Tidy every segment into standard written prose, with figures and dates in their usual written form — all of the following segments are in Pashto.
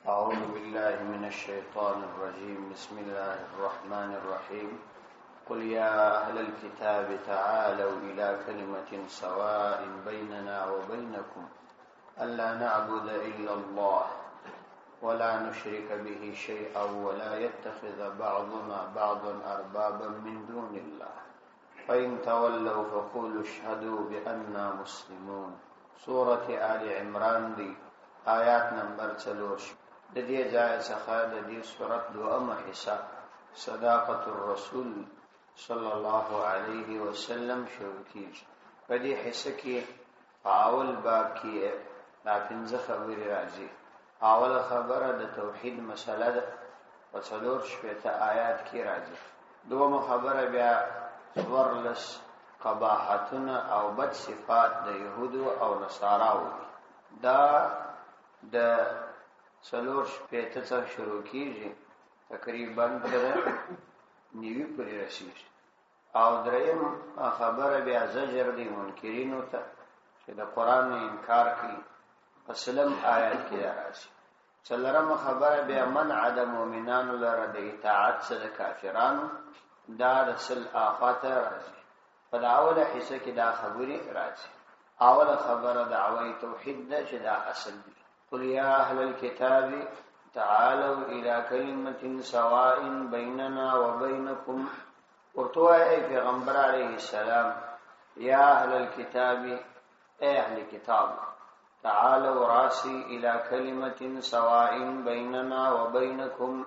أعوذ بالله من الشيطان الرجيم. بسم الله الرحمن الرحيم. قل يا أهل الكتاب تعالوا إلى كلمة سواء بيننا وبينكم ألا نعبد إلا الله ولا نشرك به شيئا ولا يتخذ بعضنا بعضا أربابا من دون الله فإن تولوا فقولوا اشهدوا بأننا مسلمون. سورة آل عمران دی آیات نمبر 4. د دې ځای څخه د دې سورۃ دوامه حصہ صداقت الرسول صلی الله علیه وسلم شروع کیږي. په دې حصہ کې اول باب کې دا پنځه خبرې راځي. اول خبره د توحید مسله ده په 4 آیات کې راځي. دومره خبره بیا ورلس قباحتونه او بد صفات د يهودو او نصاراو دا د 4 څخه شروع کیږي تقریبا تر 9 پورې رسیږي. او دریم خبره بیا زجر دی منکرینو ته چې د قران انکار کوي. اسلم آیات کې راځي. څلورم خبره بیا منع د مؤمنانو لپاره د اطاعت سره کافرانو دا رسل آفات راځي. په اوله حصہ کې دا خبرې راځي. اوله خبره دعوی توحید ده چې دا اصل دی. قل يا أهل الكتاب تعالوا إلى كلمة سواء بيننا وبينكم. ورتوا أي پیغمبر عليه السلام يا أهل الكتاب أي أهل الكتاب تعالوا راسي إلى كلمة سواء بيننا وبينكم.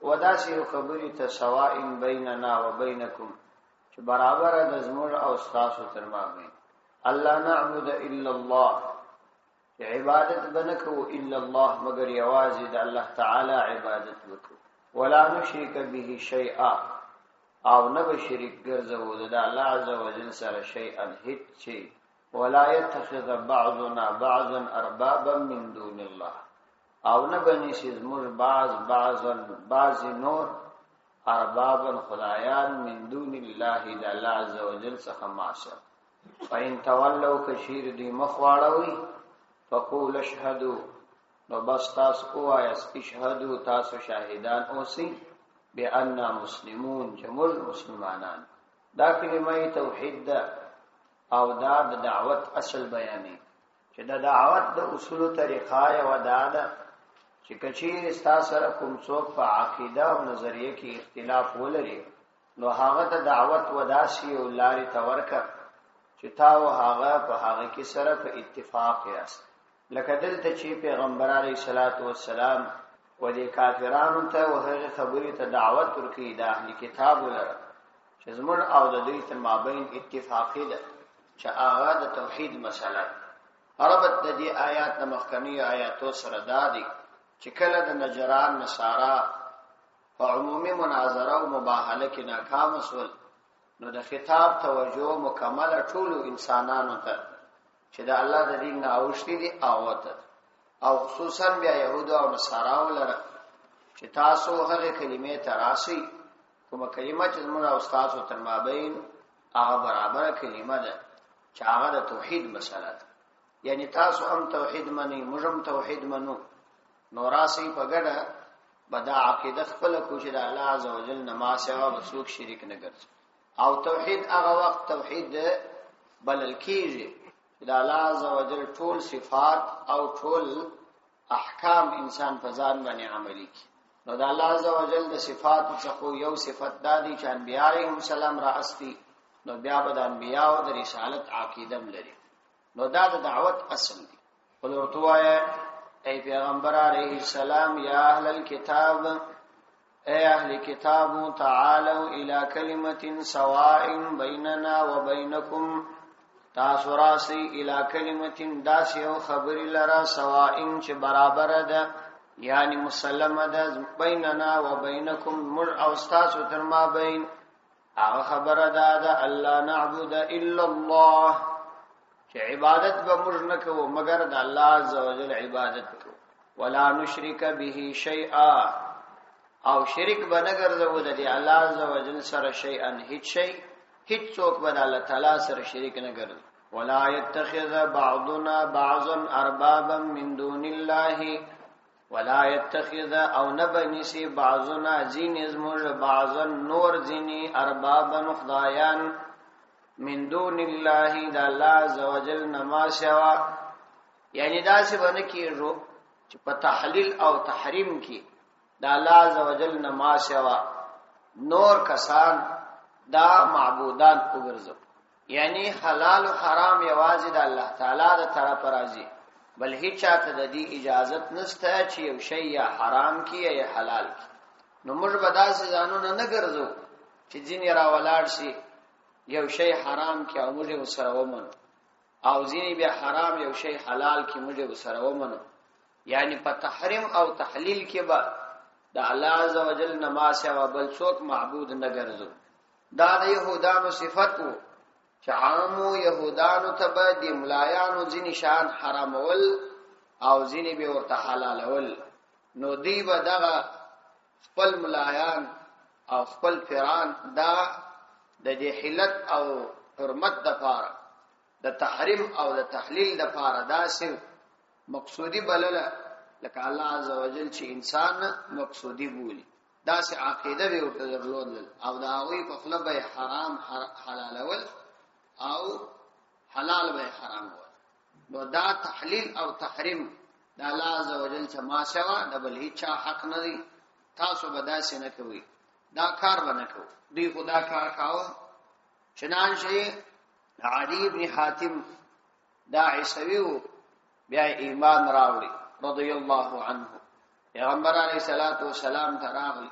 وداسي خبرت سواء بيننا وبينكم چې برابر د زموږ او تاسو ترمنځ الله نعبد إلا الله عبادت بنکو الا الله مگر یوازې د الله تعالی عبادت وکړو. ولا نشرک به شیئا او نه به شریک ګرځو د الله عز وجل سره شیئا هیڅ شی. ولا يتخذ بعضنا بعضا اربابا من دون الله او نه بنیسي زموږ بعض نور اربابا خدایان من دون الله د الله عز وجل څخه معصر. فإن تولوا کشیر دی مخواړوي فقول اشهدوا نو بس تاسو اوایس اشهدوا تاسو شاهدان اوسئ بأننا مسلمون چې موږ مسلمانان. دا کلمه توحید ده او دا د دعوت اصل بیانې چې د دعوت د اصول طریقه او دا ده چې کچیر تاسو سره کوم څوک په عقیده او نظریه کې اختلاف ولري نو هغه د دعوت وداسي او لاري تورکه چې تا او هغه په هغه کې سره په اتفاق یاست. لکه دلته چې پیغمبر علیه الصلاۃ والسلام و دې کافرانو ته وهغه خبرې ته دعوت ورکړي د اهل کتاب لره چې زموږ او د دوی تر مابین اتفاقی ده چې هغه د توحید مسله. عربت د دې آیات د مخکنی آیاتو سره دادي چې کله د نجران نصارا په عمومي مناظره او مباهله کې ناکام شول نو د خطاب توجه مکمل ټول انسانانو ته چې د الله د دین نه اوښتي دي او خصوصا بیا يهودو او نصاراو لره چې تاسو هغه کلمې تراسي کومه کلمه چې موږ او تاسو تر مابین هغه برابر کلمه ده چې هغه د توحید مسله ده. یعنی تاسو هم توحید منئ موږ هم توحید منو نو راسي په ګډه بدا عقیده خپل کوشش د الله عزوجل نه ما سوا بسوک شریک نه ګرځي. او توحید هغه وخت توحید بلل کیږي د الله عزوجل ټول صفات او ټول احکام انسان په ځان باندې عملي کوي. نو د الله عزوجل د صفات څخه یو صفت دادی چې انبیاء علیهم السلام را استی نو بیا به د انبیاء او د رسالت عقیده لري. نو دا د دعوت اصل دی. ولورتوه ای پیغمبر علیه السلام یا اهل الكتاب اے اهل کتاب تعالوا الى كلمه سواء بيننا وبينكم. تاسو راسي الى كلمه داس یو خبر لرا سواء چې برابر ده یعنی مسلمه ده بیننا وبینکم مر او تاسو تر ما بین هغه خبره ده الله نعبد الا الله چې عبادت به موږ نه کوو مگر د الله عزوجل عبادت کوو. ولا نشرک به شیئا او شرک به نه ګرځو د الله عزوجل سره شیئا هیڅ شی هیڅ څوک به الله تعالی سره شریک نه ګرځي. ولا يتخذ بعضنا بعضا اربابا من دون الله ولا يتخذ او نبنسي بعضنا زين ازمج بعضا نور زيني اربابا خدایان من دون الله دا الله عز وجل نما سوا یعنی دا څه باندې کیږي چې په تحلیل او تحریم کې دا الله عز وجل نما سوا نور کسان دا معبودان وګرځو یعنی حلال او حرام یوازې د الله تعالی د طرف راځي بل هیڅ چاته د دې اجازت نشته چې یو شی یا حرام کی یا حلال کی نو موږ به داسې ځانونه نه ګرځو چې ځینې را ولاړ شي یو شی حرام کی او موږ وسره ومنو او ځینې به حرام یو شی حلال کی موږ وسره ومنو یعنی په تحریم او تحلیل کې به د الله عز وجل نما سوا بل څوک معبود نه ګرځو دا د يهودانو صفت وو چې عامو يهودانو ته به د ملایانو ځینې شان حرامول او ځینې به ورته حلالول نو دی به دغه خپل ملایان او خپل پیران دا د دې حلت او حرمت د پاره د تحریم او د تحلیل د پاره داسې مقصودی بلله لکه الله عز وجل چې انسان مقصودی بولی داسې عقیده به ورته درلودل او دا هغوی په خپل به حرام حلالول او حلال به حرام ول نو دا تحلیل او تحریم د الله عز وجل چې ما سوا د بل هیڅ حق نه دی تاسو به داسې نه کوي دا کار به نه کوي دوی خدا کار کاوه چنانچه علی بن حاتم دا عیسوی بیا ایمان راوړي رضی الله عنه پیغمبر علیه الصلاۃ والسلام تراغلی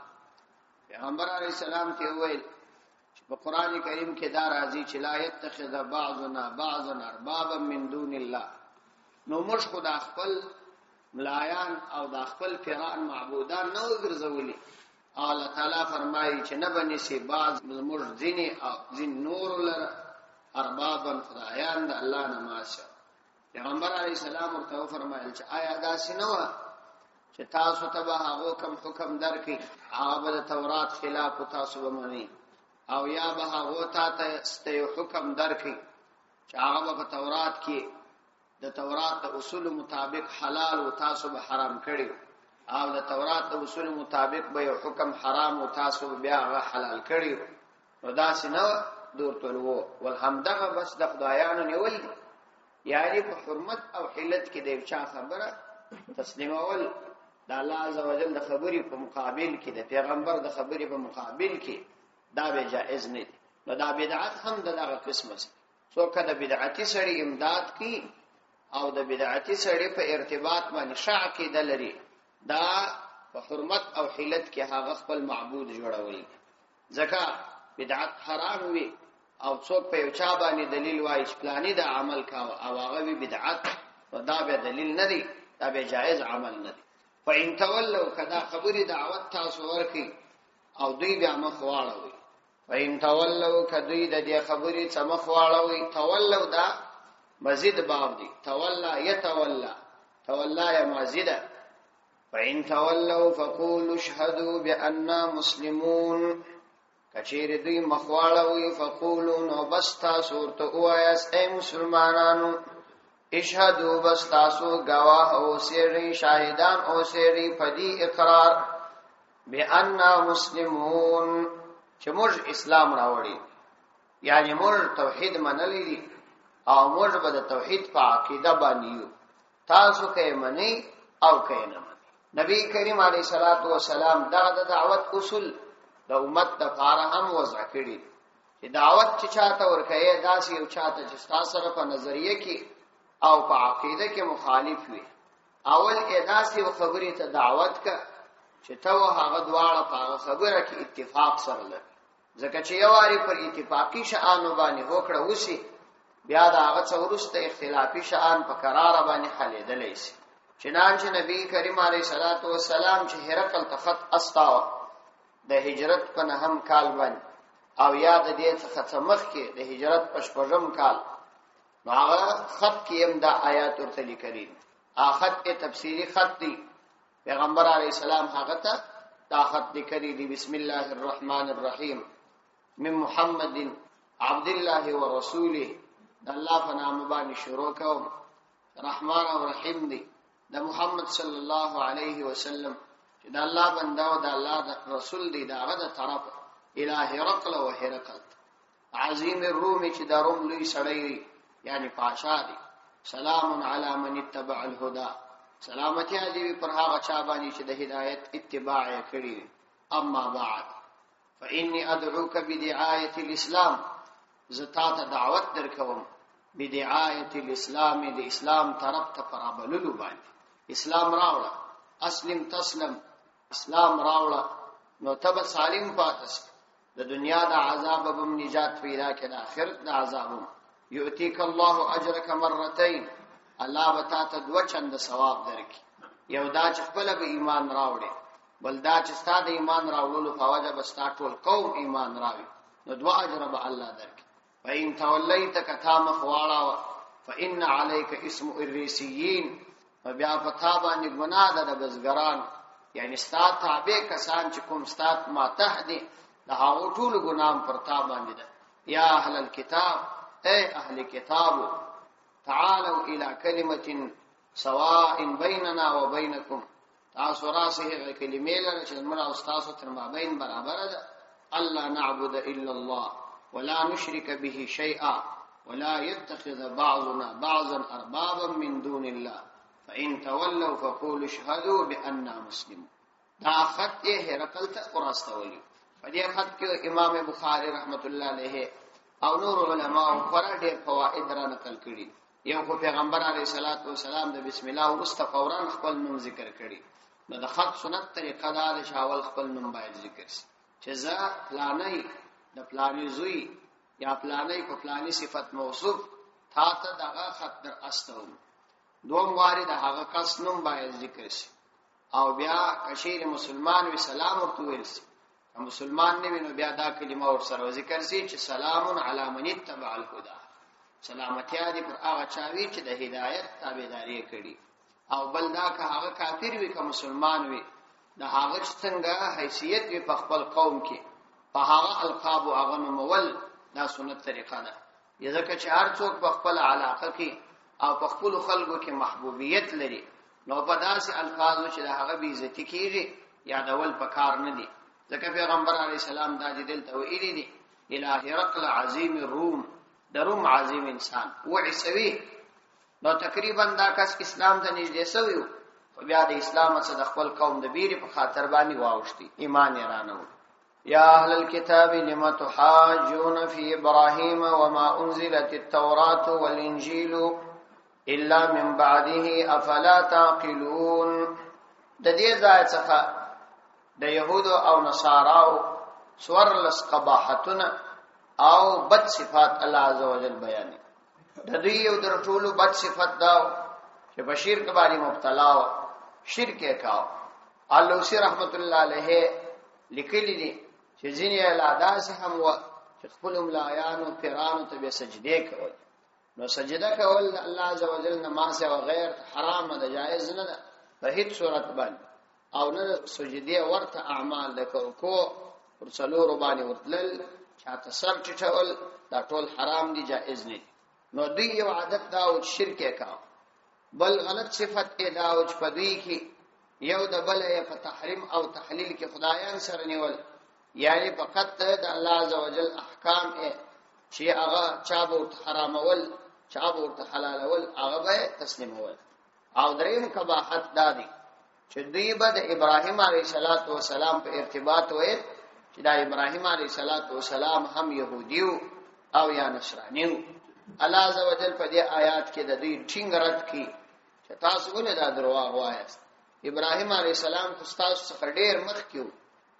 پیغمبر علیه السلام ته ویل په قران کریم کې دا راځي چې لا يتخذ بعضنا بعضا اربابا من دون الله نو موږ خدا خپل ملایان او د خپل پیران معبودان نه وګرځولي الله تعالی فرمایي چې نه بني سي بعض موږ ځینې او ځین نور لره اربابا خدایان د الله نه ماشه پیغمبر علیه السلام ورته فرمایل چې آیا دا سينوه چې تاسو ته به هغه کوم حکم درکې هغه د تورات خلاف تاسو ومنئ او یا به هغه ته ستې حکم درکې چې هغه په تورات کې د تورات د اصول مطابق حلال او تاسو به حرام کړی او د تورات د اصول مطابق به یو حکم حرام او تاسو بیا هغه حلال کړی نو دا سينوه دورتلو والحمدغه بس د خدایانو نیول یعنی په حرمت او حلت کې د چا خبره تسلیمول د الله عز وجل د خبرې په مقابل کې د پیغمبر د خبرې په مقابل کې دا به جائز نه دي نو دا بدعت هم دغه قسمه ده څوک د بدعتي سړي امداد کوي او د بدعتي سړي په ارتباط باندې شع کې دلري دا په حرمت او حلت کې هغه خپل معبود جوړوي ځکه بدعت حرام وي او څوک په یو چا باندې دلیل وایي چې پلاني دا عمل کاوه او هغه بدعت و دا به دلیل نه دی دا به جائز عمل نه دی فإن تولوا کدا خبري دعوت تاسو ورکي او دوی بیا مخ واړوي فإن تولوا کدوی د دې خبري څمخ واړوي تولوا دا مزید باب دی تولا يتولى تولا یا مزید فإن تولوا فقولوا اشهدوا بأننا مسلمون کچیر دوی مخواړوي فقولوا نو بس تاسو ورته وایاس اے مسلمانانو اشهدوا بس تاسو گواه او سری شاهدان او سری پدی اقرار بأننا مسلمون چې موږ اسلام راوړی یعنی موږ توحید منلی دي او موږ به د توحید په عقیده باندې یو تاسو کې منی او کې نه منی نبی کریم علیه الصلاۃ والسلام دغه دعوت اصول د امت د فاره هم وضع کړي چې دعوت چې چاته ورکړي داسې یو چاته چې تاسو سره په نظریه کې او په عقیده کې مخالف وي اول داسې خبرې ته دعوت کا چې ته هغه دواړه په خبره کې اتفاق سره لري ځکه چې یو واری پر اتفاقی شانو باندې وکړه وسی بیا دا هغه څورسته اختلافي شان په قرار باندې حلیدلې شي چنانچه نبی کریم علیه الصلاۃ والسلام چې هرقل تخت استاو د هجرت په نهم کال باندې او یاد دې څخه مخ کې د هجرت په شپږم کال هغه خط کې هم دا آیات ورته لیکلي اخت کې تفسیری خط دی پیغمبر علیه السلام هغه ته دا خط لیکلي دی بسم الله الرحمن الرحیم من محمد عبد الله ورسوله د الله په نام باندې شروع کوم رحمان او رحیم دی د محمد صلی الله علیه وسلم چې د الله بنده او د الله رسول دی داغه د طرف الى هرقل او هرقل عظیم الروم چې د روم لوی سړی یعنی پاشا دی سلام علی من اتبع الهدى سلامتی دی پر هغه چا باندې چې د هدایت اتباع کړی اما بعد فإني أدعوك بدعاية الإسلام زتات دعوت درکوم بدعاية الإسلام د اسلام طرف ته پرابللو باندې اسلام راوړه اسلم تسلم اسلام راوړه نو تب سالم پاتس د دنیا د عذاب بم نجات پیدا کړه د آخرت د عذاب یؤتیک الله اجرک مرتين الله بتا ته دو چند ثواب درکې یو دا چې خپل به ایمان راوړي بل دا چې ستاسو د ایمان راوړلو په وجه به ستاسو ټول قوم ایمان راوړي نو دوا اجر به الله درکې فإن توليت كتام خواړه فإن عليك اسم الريسيين بیا پتا باندې ګناه ده د بزګران یعنی ستاسو تابع کسان چې کوم ستاسو ماته دي د هغو ټول ګناه پر تا باندې ده یا اهل الكتاب اي اهل کتاب تعالوا الى كلمه سواء بيننا وبينكم تاسو راسه کلمې لري چې موږ او تاسو تر مابین برابر ده الله نعبد الا الله ولا نشرك به شيئا ولا يتخذ بعضنا بعضا اربابا من دون الله فإن تولوا فقولوا اشهدوا بأننا مسلمون دا خط هرقل ته ورستولي په دې خط کې امام بخاری رحمت الله علیه او نور علماء خورا ډېر فواید را نقل کړي یو خو پیغمبر علیه الصلاۃ والسلام د بسم الله ورسته فورا خپل نوم ذکر کړي نو د خط سنت طریقه دا د شاول خپل نوم باید ذکر شي چې زه پلانای د پلانی زوی یا پلانی په پلانی صفت موصوف تا ته دغه خط در استوم دوم واری د هغه کس نوم باید ذکر شي او بیا کشیر مسلمان وی سلام ورته ویل شي مسلمان نه وینو بیا دا کلمه ور سره ذکر شي چې سلام علی من اتبع الهدى سلامتی دی پر هغه چاوی چې د هدایت تابعداري کړي او بل دا که هغه کافر وي که مسلمان وي د هغه څنګه حیثیت وي په خپل قوم کې په هغه القاب او هغه مول دا سنت طریقه ده ځکه چې هر څوک په خپل علاقه کې او په خپل خلکو کې محبوبیت لري نو په داسې الفاظو چې د هغه بي عزت کیږي یادول پکار نه دي ځکه پیغمبر علی السلام دا دل ته ویلي دي الہ هرقل عظیم الروم د روم عظیم انسان وعیسوی نو تقریبا دا کس اسلام ته نږدې شوی خو بیا د اسلام څخه د خپل قوم د بیرې په خاطر باندې واوښتي ایمان یې رانه یا اهل الكتاب لم تحاجون في ابراهيم وما انزلت التوراة والانجيل الا من بعده افلا تعقلون د دې ځای څخه د يهودو او نصاراو سورلس قباحتونه او بد صفات الله عزوجل بیان د دې یو در ټولو بد صفات دا چې بشیر کباری مبتلا و شرک کاو علوسی رحمت الله علیه لیکلی دي چې ځینې الاداس هم و چې خپل ملایانو پیرانو ته سجده کول نو سجده کول الله عزوجل نماز او غیر حرام ده جایز نه ده په هیڅ صورت باندې او نه سجده ورته اعمال د کو ورسلو باندې ورتل چاته سر ټټول دا ټول حرام دي جایز نه نو دوی یو عادت دا او شرک کاو بل غلط صفت دا او چې په دوی کې یو د بل په تحریم او تحلیل کې خدایان سره نیول یعنی فقط د الله عزوجل احکام چې هغه چا به حرامول چا به حلالول هغه به تسلیمول او دریم کباحت دادي چې دوی به د ابراهیم علیه السلام په ارتباط وې چې دا ابراهیم علیه السلام هم يهوديو او یا نصرانیو الله عزوجل په دې آیات کې د دوی ټینګ رد کړي چې تاسو ولې دا دروغ وایاست ابراهیم علیه السلام خو تاسو څخه ډېر مخکې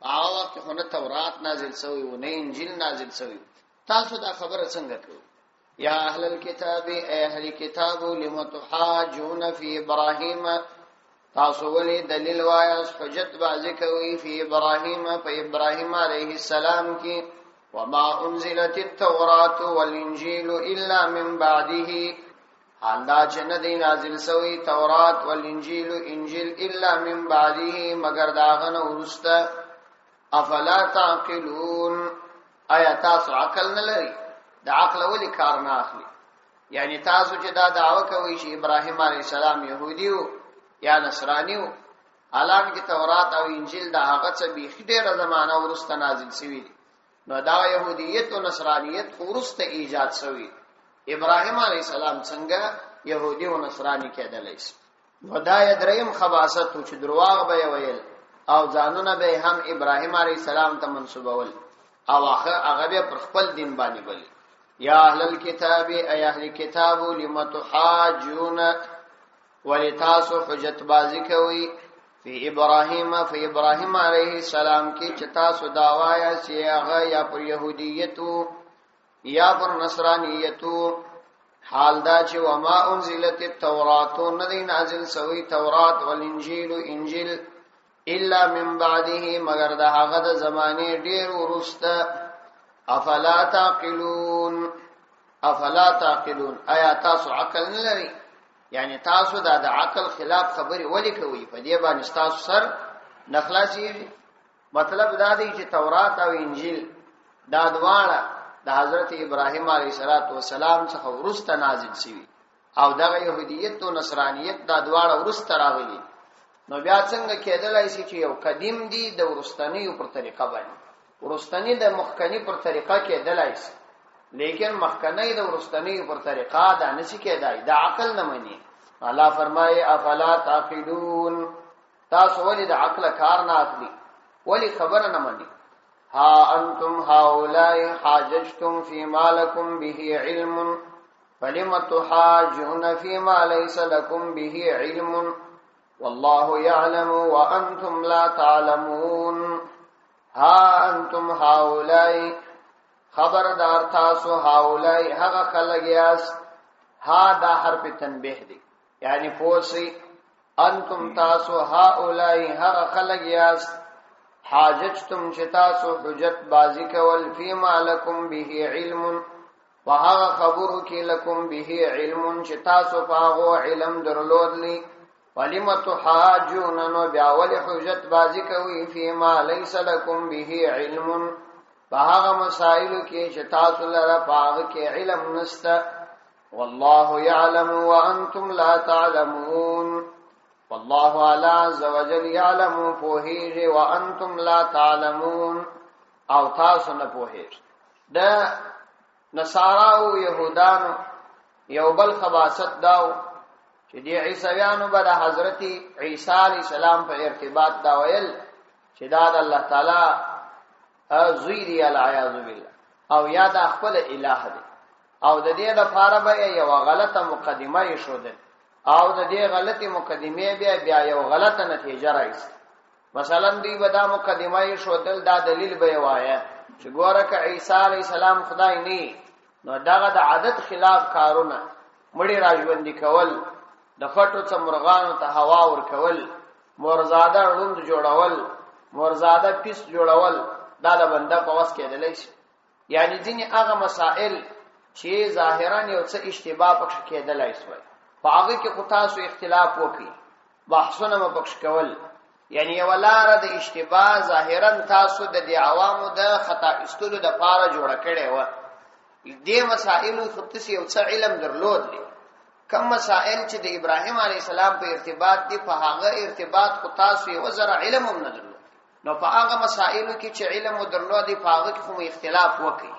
هغه وخت هونه تورات نازل شوی و نه انجیل نازل شوی تاسو دا خبره څنګه کوئ یا اهل الكتاب ای اهل کتاب لم تحاجون فی ابراهیم تاسو ولې دلیل وایاست حجت بازی کوي فی ابراهیم په ابراهیم علیه السلام کې وما انزلت التوراة والانجیل الا من بعده حال دا چې نه دی نازل شوی تورات والانجیل انجیل الا من بعده مگر داغه نه ورسته افلا تعقلون آیا تاسو عقل نه لري د عقل ولې کار نه اخلي یعنی تاسو چې دا دعوه کوي چې ابراهیم علیه السلام يهودي یا نصرانیو حالانکه تورات او انجیل د هغه څه به ډیره زمانہ ورسته نازل شوی دي نو دا يهودیت او نصرانیت ورسته ایجاد شوی ابراهیم علی السلام څنګه يهودي او نصراني کېدلی شي ودای دریم خباثت چې درواغ به ویل او ځانونه به هم ابراهیم علی السلام ته منسوبول او هغه به پر خپل دین باندې بل یا اهل الكتاب ای اهل کتاب لم تحاجون ولتاسو حجت بازی کوي فی ابراهیم علیه السلام کی چتا سو داوایا سی هغه یا پر يهودیتو یا پر نصرانیتو حال دا چې وما انزلت التوراۃ ندی نازل سوی تورات والانجیل انجیل الا من بعده مگر دا هغه د زمانه ډیر ورسته افلا تعقلون آیا تاسو عقل نه لري یعنی تاسو دا د عقل خلاف خبري ولي کوي په دې باندې تاسو سر نخلاصي مطلب دا دی چې تورات او انجیل دا دواړه د حضرت ابراهیم علیه السلام څخه ورسته نازل شوي او دغه يهودیت او نصرانیت دا دواړه ورسته راغلي نو بیا څنګه کېدلای شي چې یو قدیم دی د ورستنی پر طریقه باندې ورستنی د مخکنی پر طریقه کېدلای شي لیکن مخکنی د ورستنی پر طریقه دا نشي کېدای د عقل نه مني الله فرمایي افلا تعقلون تاسو ولې د عقل کار نه اخلي ولې خبر نه مني ها انتم هؤلاء حاججتم فيما لكم به علم فلم تحاجون فيما ليس لكم به علم والله يعلم وانتم لا تعلمون ها انتم هؤلاء خبردار تاسو هؤلاء هغه خلک یاست ها دا حرف تنبیه دی یعنی پوسی انتم تاسو هؤلاء هغه خلک یاست حاججتم چې تاسو حجت بازی کول فيما لكم به علم وهغه خبرو کې لكم به علم چې تاسو پاغو علم درلودلی ولم تحاجون نو بیا ول حجت بازی کوي فيما ليس لكم به علم فهغه مسائل کې چې تاسو لره پاغ کې علم نشته والله يعلم وانتم لا تعلمون والله عز وجل يعلم فوهيج وانتم لا تعلمون او تاسو نه پوهیږئ د نصارا او يهودانو یو بل خباثت داو چې دی عیسویانو به د حضرت عیسی علی السلام په ارتباط دا ویل چې دا د الله تعالی زوی دی العیاذ بالله او یا د خپل الہ دی او د دې لپاره به یو غلطه مقدمه یې شوده او د دې غلطي مقدمه بیا یو غلطه نتیجه راځي مثلا دی ودا مقدمه یې شودل دا دلیل به وایا چې ګوره ک عیسی علی السلام خدای نه نو داغه د عادت خلاف کارونه مړی راژوندې کول د فټو څمرغانو ته هوا ور کول مورزاده روند جوړول مورزاده پیس جوړول دا د بنده په واس کې دلی شي یعنی ځینې هغه مسائل چې ظاهرا یو څه اشتباه پکې کېدلای شي په هغه کې خو تاسو اختلاف وکړي بحثونه مپکش کول یعنی ولاره د اشتباه ظاهرا تاسو د دې عوامو د خطا استلو د پاره جوړ کړي و دې مسائل خو تاسو یو څه علم درلود دي کم مسائل چې د ابراهیم علی السلام په ارتباط دي په هغه ارتباط خو تاسو یو زره علم هم نه درلود نو په هغه مسائل کې چې علم درلود دي په هغه کې خو اختلاف وکړي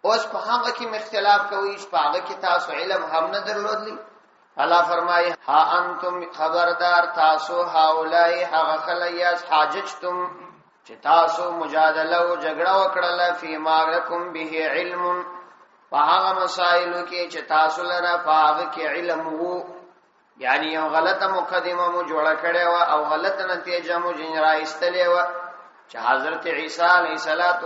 اوس په هغه کې اختلاف کوي په هغه کې تاسو علم هم نه درلود دي الله فرمایي ها انتم خبردار تاسو هاولای هغه خلیاس حاججتم چې تاسو مجادله او جګړه وکړه فی ما لکم به علم په هغه مسائلو کې چې تاسو لره په هغه کې علم وو یعنی یو غلطه مقدمه مو جوړه کړې و او غلطه نتیجه مو جنرا استلې و چې حضرت عیسی علیه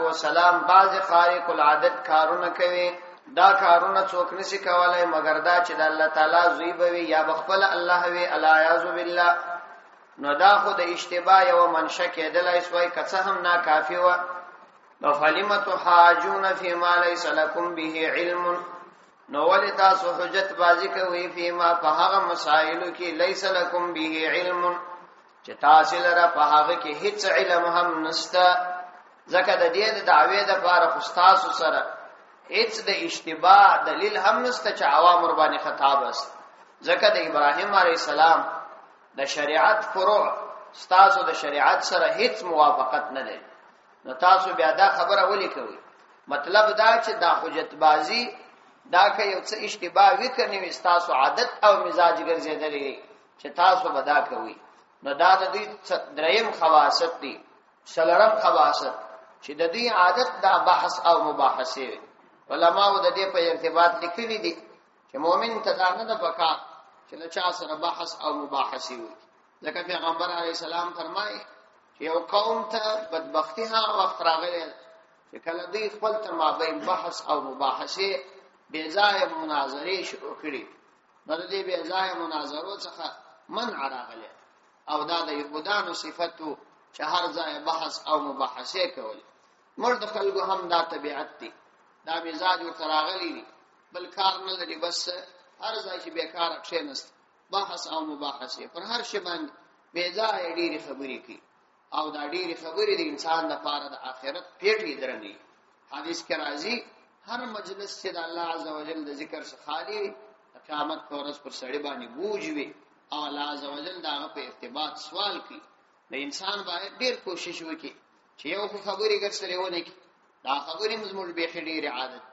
السلام بعض خارق العادت کارونه کوي دا کارونه څوک نشي کولای مگر دا چې د الله تعالی زوی بوي یا بخپل الله وی الیاذ بالله نو دا خو د اشتباه یو منشأ کېدلای شوی کڅه هم ناکافی و نو فلمت حاجون فی ما ليس لكم به علم نو ول تاسو حجت بازی کوي فی ما په هغه مسائلو کې ليس لكم به علم چې تاسو لره په هغه کې هیڅ علم هم نشته ځکه د دې د دعوی د لپاره خو تاسو سره هیڅ د اشتباه دلیل هم نشته چې عوام ور باندې خطاب است ځکه د ابراهیم علیه السلام د شریعت فروع ستاسو د شریعت سره هیڅ موافقت نه لري نو تاسو بیا دا خبره ولي کوي مطلب دا چې دا حجت بازی دا که یو څه اشتباه وکړي تاسو عادت او مزاج ګرځیدلی چې تاسو بدا کوي نو دا د دې دریم خواصت دي شلرم خواصت چې د دې عادت دا بحث او مباحثه علماء د دې په ارتباط لیکلي دي چې مؤمن ته دا نه پکا چې له چا سره بحث او مباحثه وي ځکه پیغمبر علیه السلام فرمایي چې یو قوم ته بدبختی ها وخت راغلی چې کله دوی خپل تر مابین بحث او مباحثه بے ځای مناظرې شروع کړي نو د دې بے ځای مناظرو څخه منع راغلی او دا د یهودانو صفاتو چې هر ځای بحث او مباحثه کول مرد خلکو هم دا طبيعت دي دا مزاج ورته راغلی دي بل کار نه لري بس هر ځای چې بیکار کښینست بحث او مباحثه پر هر شی باندې بے ځای ډېری خبرې کوي او دا ډېری خبرې د انسان لپاره د آخرت پیټي درني حدیث کې راځي هر مجلس چې د الله عزوجل د ذکر څخه خالی قیامت پر ورځ پر سړی باندې بوج وي او الله عزوجل دا په ارتباط سوال کوي د انسان باید ډېر کوشش وکړي چې یو خبرې ګرځلې ونه کی دا خبرې مزمول به خډيره عادت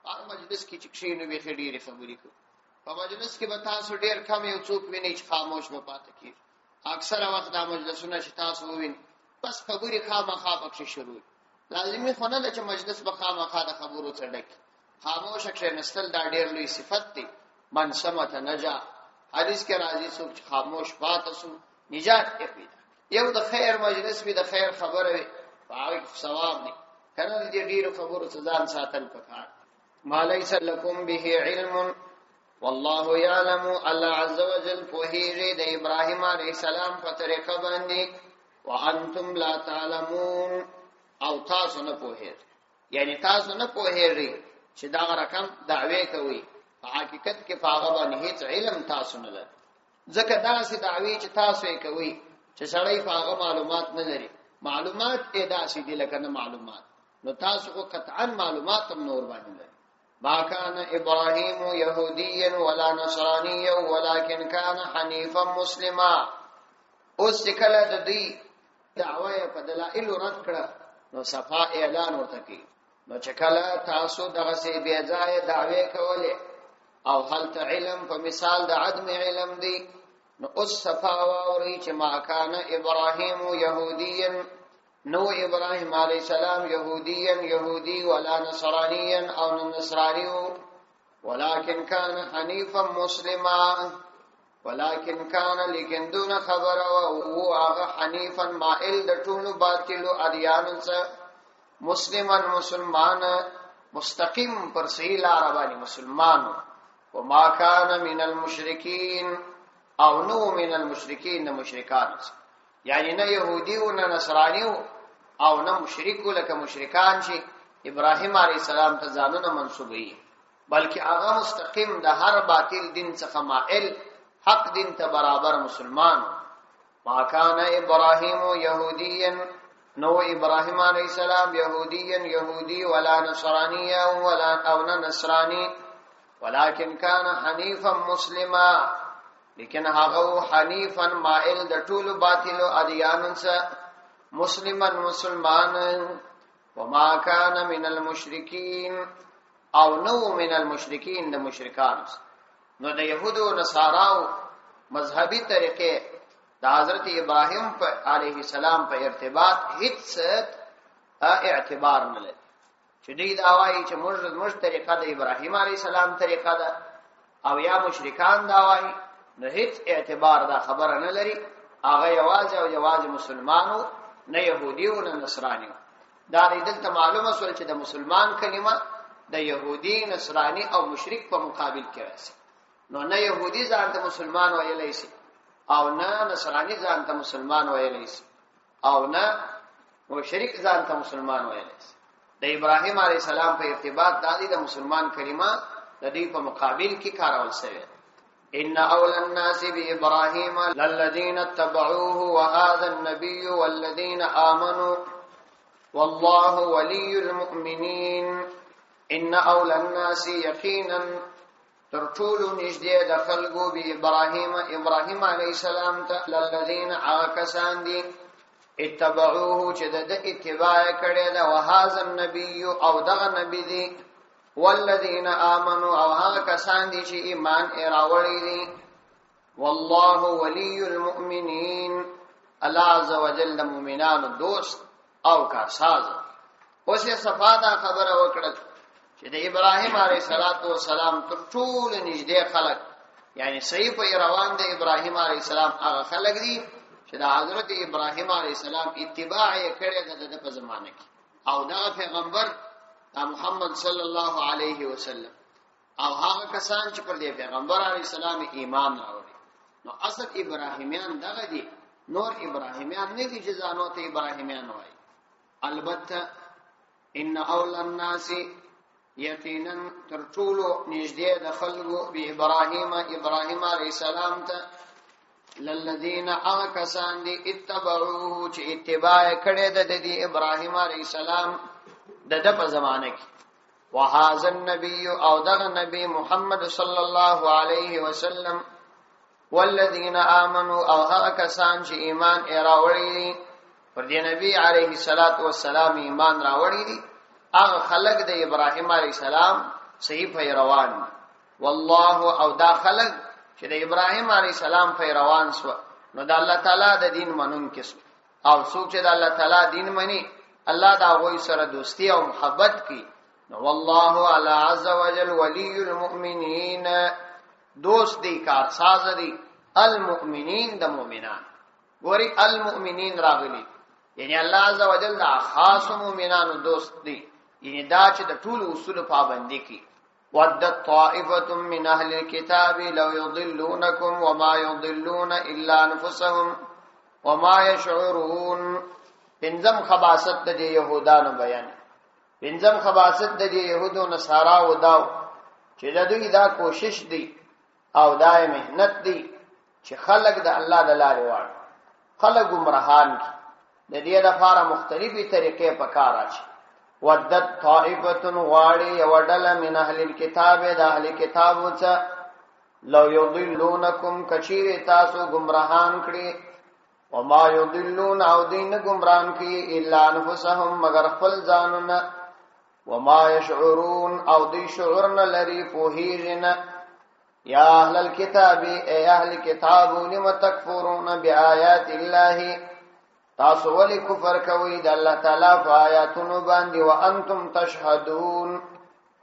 هر مجلس کې چې کښینو به خډيره خبرې کوي په مجلس کې به تاسو ډېر کم یو څوک ویني چې خاموش به پاتې کیږي اکثره وخت دا مجلسونه چې تاسو ووینئ بس خبرې خامخا پکې شروع لازمي خو نه ده چې مجلس به خامخا د خبرو څخه ډک خاموش کښینستل دا ډېر لوی صفت دی من سمت نجا حدیث کې راځي څوک چې خاموش پاتې سو نجات یې پیدا یو د خیر مجلس به د خیر خبره وي هغه ثواب دی کنه دې ډېر خبرو څخه ځان ساتل پکار ما ليس لكم به علم والله يعلم الله عز وجل فوهيږي د ابراهيم عليه السلام په طریقه باندې وانتم لا تعلمون او تاسو نه پوهیږئ یعنی تاسو نه پوهیږئ چې دا رقم دعوی کوي په حقیقت کې هغه باندې هیڅ علم تاسو نه لرئ ځکه دا سي دعوی چې تاسو یې کوي چې سړی هغه معلومات نه لري معلومات یې داسې دي لکه نه معلومات نو تاسو کو قطعا معلومات هم نور باندې لري ما كان ابراهيم يهوديا ولا نصرانيا ولكن كان حنيفا مسلما اوس کله د دې دعوی په دلایل رد کړه نو صفا اعلان ورته کی نو چې کله تاسو دغه سي بیا ځای دعوی کوله او هلته علم په مثال د عدم علم دی نو اوس صفا واوري چې ما كان ابراهيم يهوديا نو ابراهيم عليه السلام يهوديا يهودي ولا نصرانيا او نصراني ولكن كان حنيفا مسلما ولكن كان لكن دون خبر او هغه حنيفا مائل د ټولو باطلو اديان څخه مسلمان مسلمان مستقيم پر صحیح لار باندې مسلمانو وما كان من المشركين او نو من المشركين مشرکان یعنی نه يهودي او نه نصراني او نه مشرکو لکه مشرکان چې ابراهيم عليه السلام ته ځانونه منسوبي بلکې هغه مستقيم د هر باطل دین څخه مائل حق دین ته برابر مسلمان ما كان ابراهيم يهوديا نو ابراهيم عليه السلام يهوديا يهودي ولا نصرانيا ولا او نصراني ولكن كان حنيفا مسلما لیکن هغه حنیفا مائل د ټولو باطلو ادیانو څخه مسلمان مسلمان وما كان من المشركين او نو من المشركين د مشرکان نو د يهودو او نصاراو مذهبي طریقې د حضرت ابراهيم عليه السلام په ارتباط هیڅ اعتبار نه لري چې دې دا وایي چې موږ طریقه د ابراهيم عليه السلام طریقه ده او یا مشرکان دا وایي نه هیڅ اعتبار دا خبره نه لري هغه یوازې مسلمانو نه يهودي او نه نصراني دا دلته معلومه سول چې د مسلمان کلمه د يهودي نصراني او مشرک په مقابل کې راځي نو نه يهودي ځان ته مسلمان ویلای شي او نه نصراني ځان ته مسلمان ویلای شي او نه مشرک ځان ته مسلمان ویلای شي د ابراهيم عليه السلام په ارتباط د دې مسلمان کلمه د دې په مقابل کې کارول شوی ان اولى الناس بابراهيم للذين اتبعوه وهذا النبي والذين امنوا والله ولي المؤمنين ان اولى الناس يقينا تر ټولو نږدې د خلقو به ابراهیم علیه السلام ته للذین عاکسان دي اتبعوه چې د اتباع کړي دا وهذا النبي او دغه نبی دي والذین آمنوا او هغه کسان دي چې ایمان راوړي دي والله ولی المؤمنین الله عز وجل د مؤمنانو دوست او کارساز. اوس یې صفاده خبره وکړه چې د ابراهیم علیه السلام تر ټول نږدې خلک یعنی صحیح په روان د ابراهیم علیه السلام هغه خلک دي چې د حضرت ابراهیم علیه السلام اتباع یې کړی د په زمانه کې او دا پیغمبر محمد صلی الله علیه وسلم او هغه کسان چې پر دې پیغمبر علیه السلام ایمان راوړي. نو اصل ابراهیمیان دغه دي، نور ابراهیمیان نه دي چې ځانو ته ابراهیمیان وایي. البته ان اول الناس یقینا ترټولو نږدې د خلقو به ابراهیم علیه السلام ته للذین کسان دي اتبعوه چې اتباع کړي د ابراهیم علیه السلام د په زمانه کې وهذا النبي او دغه نبی محمد صلی الله علیه وسلم والذین آمنوا او هغه کسان چې ایمان راوړي دي پر دې نبی علیه السلام ایمان راوړي دي هغه خلق د ابراهیم علیه السلام صحیح پیروان. والله او دا خلق چې د ابراهیم علیه السلام پیروان سو نو د الله تعالی د دین منونکي سو او څوک چې د الله تعالی دین مني الله دا غوي سره دوستی او محبت کی. نو والله علی عز وجل ولی المؤمنین دوست دی کارساز دی المؤمنین د مؤمنان. ګوري المؤمنین راغلی یعنی الله عز وجل دا خاص مؤمنانو دوست دی یعنی دا چې د ټول اصول پابندي کی. ودت طائفه من اهل الكتاب لو يضلونكم وما يضلون الا انفسهم وما يشعرون. پنځم خباثت د يهودانو بیان. پنځم خباثت د يهودو نصارا و داو چې د دوی دا کوشش دی او دا مهنت دی چې خلق د الله د لارې واړ خلق گمراهان کی د دې لپاره مختلفي طریقې پکار اچي. ودت طائفه غاړي وډل من اهل الكتاب د اهل کتابو څخه لو يضلونکم کچیر تاسو گمراهان کړي وما يضلون او دین گمراهان کی الا انفسهم مگر خپل ځانونه وما يشعرون او دی شعورن لري فوهیجن. یا اهل الكتاب اے اهل کتاب لم تکفرون بآیات الله تاسو ولی کفر کوي د الله تعالی په آیاتونو باندې وانتم تشهدون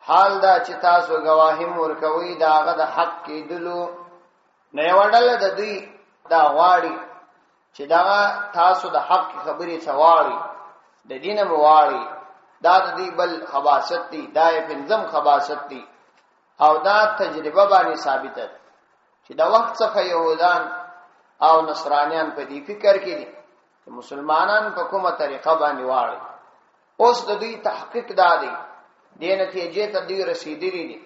حال دا چې تاسو گواهی مور کوي دا هغه د حق کېدلو. نه وړل د دوی دا غواړي چې دا تاسو د حق خبرې ثواري د دین مواړي دا د دې بل خباثت دي دا یې پنځم خباثت دي او دا تجربه باندې ثابت ده چې دا وخت څخه يهودان او نصرانيان په دې فکر کې دي چې مسلمانان په کومه طریقه باندې واړي. اوس د دوی تحقیق دادي د نتیجې ته دوی رسیدلي دي.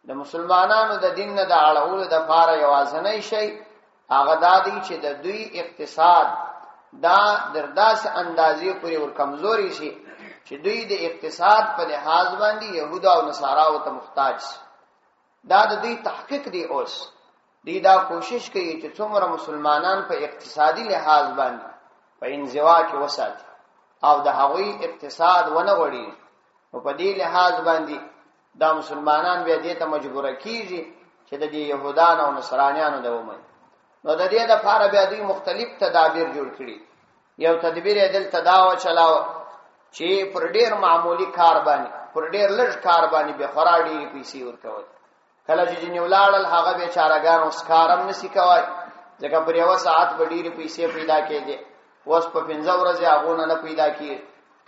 د مسلمانانو د دین نه د اړولو د فار یوازنۍ شي هغه دادي چې د دوی اقتصاد دا درداس اندازې پورې ور کمزوري شي چې دوی د اقتصاد په لحاظ باندې يهود او نصارا او ته محتاج. دا د دوی تحقیق دی. اوس دوی دا کوشش کوي چې څومره مسلمانان په اقتصادي لحاظ باندې په انزوا کې وساتي او د هغوی اقتصاد ونه غوړي. او په دې لحاظ باندې دا مسلمانان بیا دې ته مجبور کیږي چې د يهودانو او نصرانیانو د ومن. نو د دې لپاره بیا دوی مختلف تدابیر جوړ کړي. یو تدبیر یې دل تداو چلاو چې پر ډیر معمولی کار باندې پر ډیر لږ کار باندې به خورا ډیر پیسې ورکول. کله چې نیولاړل هغه به چارهګان اوس کارم نسی کوي ځکه پر یو ساعت به ډیر پیسې پیدا کېږي. اوس په 15 ورځې هغه نه پیدا کیږي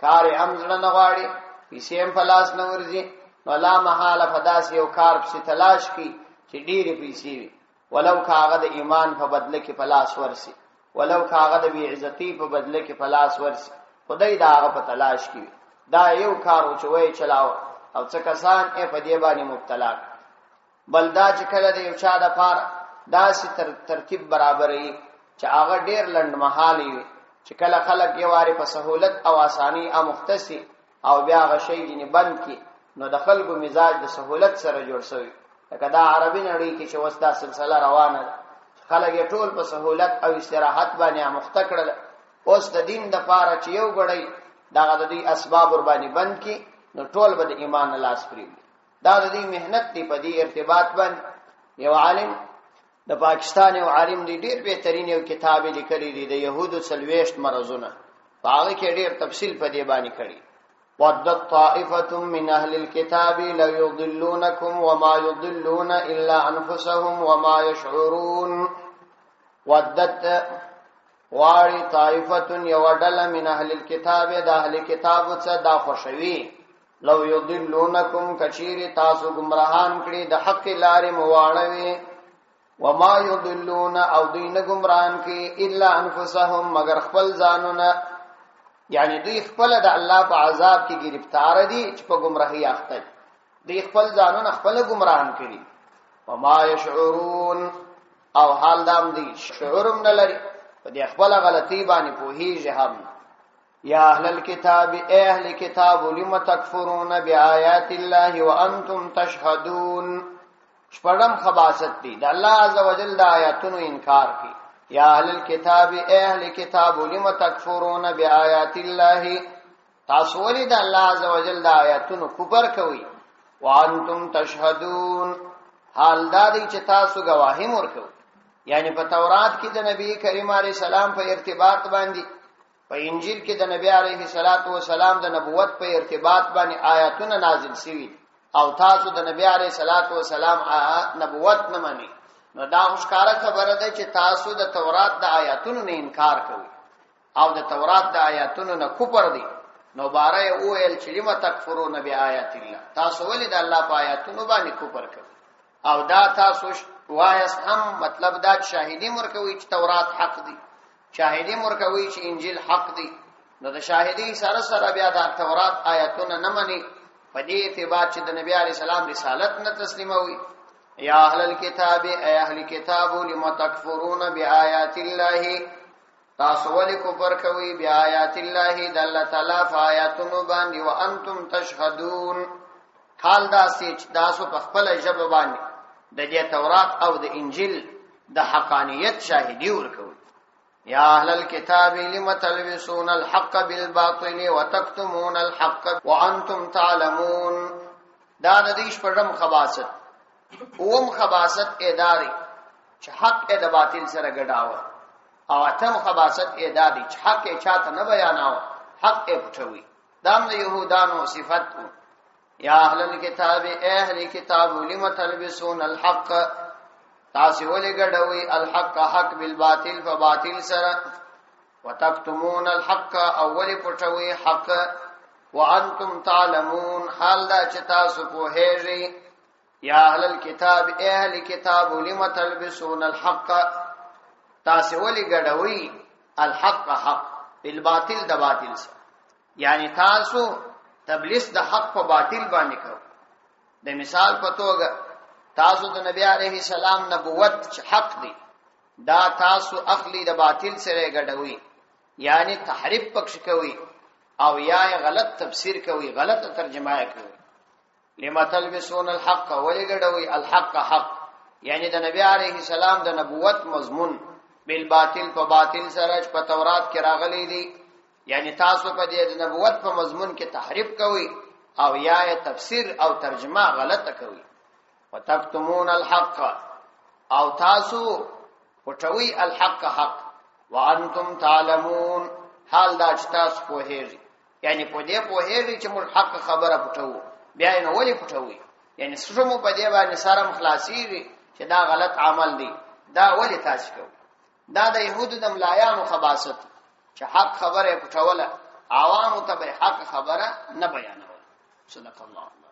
کار هم ځړه نه غواړي پیسې هم پلاس نه ورځي. نو لا محاله فداس یو کار په تلاش کی چې ډیر پیسې وي ولو کاغه د ایمان په بدله کې پلاس ورسي ولو کاغه د بی عزتی په بدله کې پلاس ورسي خدای دا هغه په تلاش کی. دا یو کار او چوي چلاو او څه کسان یې په دې باندې مبتلا بلدا چې کله د یو چا د پار داسې ترتیب برابرې چې هغه ډیر لند محالي چې کله خلک یې واره په سہولت او اساني او مختصي او بیا غشي جنې بند کی نو د خلکو مزاج د سہولت سره جوړ شوی لکه دا عربي نړۍ کې چې وستا سلسله روانه ده خلک ټول په سهولت او استراحت باندې مخته کړل اوس د دین د پاره چې یو غړی دغه د دې اسباب ور باندې بند کی نو ټول به د ایمان لاس پری دا د دې مهنت دی په دې ارتباط باندې یو عالم د پاکستان یو عالم دی ډیر بهترین یو کتاب لیکلی دی د يهودو سلويشت مرزونه هغه کې ډیر تفصیل په دې باندې کړی ودت طائفه من اهل الكتاب لا يضلونكم وما يضلون الا انفسهم وما يشعرون ودت واری طائفه یودل من اهل الكتاب د اهل کتاب څخه دا خوشوي لو يضلونكم کچیر تاسو گمراهان کړي د حق لارې مواړوي وما يضلون او دین گمراهان کړي الا انفسهم مگر خپل ځانونه یعنی دوی خپل د الله په عذاب کې گرفتار دي چې په گمراهی اخته دي خپل ځانونه خپل گمراهان کړي وما يشعرون او حال دام دي شعورم نه لري په دې خپل غلطي باندې پوهیږي هم یا اهل الكتاب اهل کتاب لم تکفرون بآیات الله وانتم تشهدون شپږم خباثت دي د الله عزوجل د آیاتونو انکار کوي یا اهل الكتاب اهل کتاب لم تکفرون بآیات الله تاسو ولې د الله عزوجل د آیاتونو کفر کوي وانتم تشهدون حال دا دی چې تاسو گواهی ورکوي یعنی په تورات کې د نبی کریم علیه السلام په ارتباط باندې په انجیل کې د نبی علیه السلام د نبوت په ارتباط باندې آیاتونه نازل شوي او تاسو د نبی علیه السلام نبوت نه منئ نو دا ښکاره خبره ده چې تاسو د تورات د آیاتونو نه انکار کوئ او د تورات د آیاتونو نه کفر دي نو باره او ال چې لم تکفرون بآیات الله تاسو ولې د الله په آیاتونو باندې کفر کوئ او دا تاسو وایس هم مطلب دا شاهدی مرکوي چې تورات حق دي شاهدی مرکوي چې انجیل حق دي نو د شاهدی سره سره بیا د تورات آیاتونه نه مني په دې اعتبار چې د نبی علی سلام رسالت نه تسلیموي یا اهل الكتاب ای اهل کتاب لم تکفرون بآیات الله تاسو ولې کفر کوي بآیات الله د الله تعالی آیاتونو باندې وانتم تشهدون حال دا چې تاسو په خپل ژبه باندې د دې تورات او د انجیل د حقانیت شاهدی ورکوي یا اهل الكتاب لم تلبسون الحق بالباطل وتكتمون الحق وانتم تعلمون دا د دې شپږم خباثت اوم خباثت اداري چې حق د باطل سره ګډاوه او اتم خباثت اداري چې حق چاته نه بیاناوه حق پټوي دا د يهودانو صفات یا اهل الكتاب اهل کتاب لم تلبسون الحق تاسو ولې ګډوي الحق حق بالباطل فباطل سره وتكتمون الحق اول پټوي حق وانتم تعلمون حال دا چې تاسو په هېږي یا اهل الكتاب اهل کتاب لم تلبسون الحق تاسو ولې ګډوي الحق حق بالباطل د باطل سره یعنی تاسو تبلیغ د حق په باطل باندې کوي د مثال په توګه تاسو د نبی عليه السلام نبوت حق دی دا تاسو اخلي د باطل سره ګډوي یعنی تحریف پکښ کوي او یا غلط تفسیر کوي غلط ترجمه کوي لما تلبسون الحق ولګډوي الحق حق یعنی د نبی عليه السلام د نبوت مضمون بالباطل په باطل سره په تورات کې راغلي دي یعنی تاسو په دې نبوت په مضمون کې تحریف کوي او یا تفسیر او ترجمه غلطه کوي وتكتمون الحق او تاسو پټوي الحق حق وانتم تعلمون حال دا چې تاسو په هېږي یعنی په دې په هېږي چې موږ حق خبره پټو بیا نه ولې پټوي یعنی څومره په دې باندې سره مخلاصيږي چې دا غلط عمل دی دا ولې تاسو کوي دا د يهودو د ملایانو خباثت چې حق خبره پټوله عوامو ته به حق خبره نه بیانوله صدق الله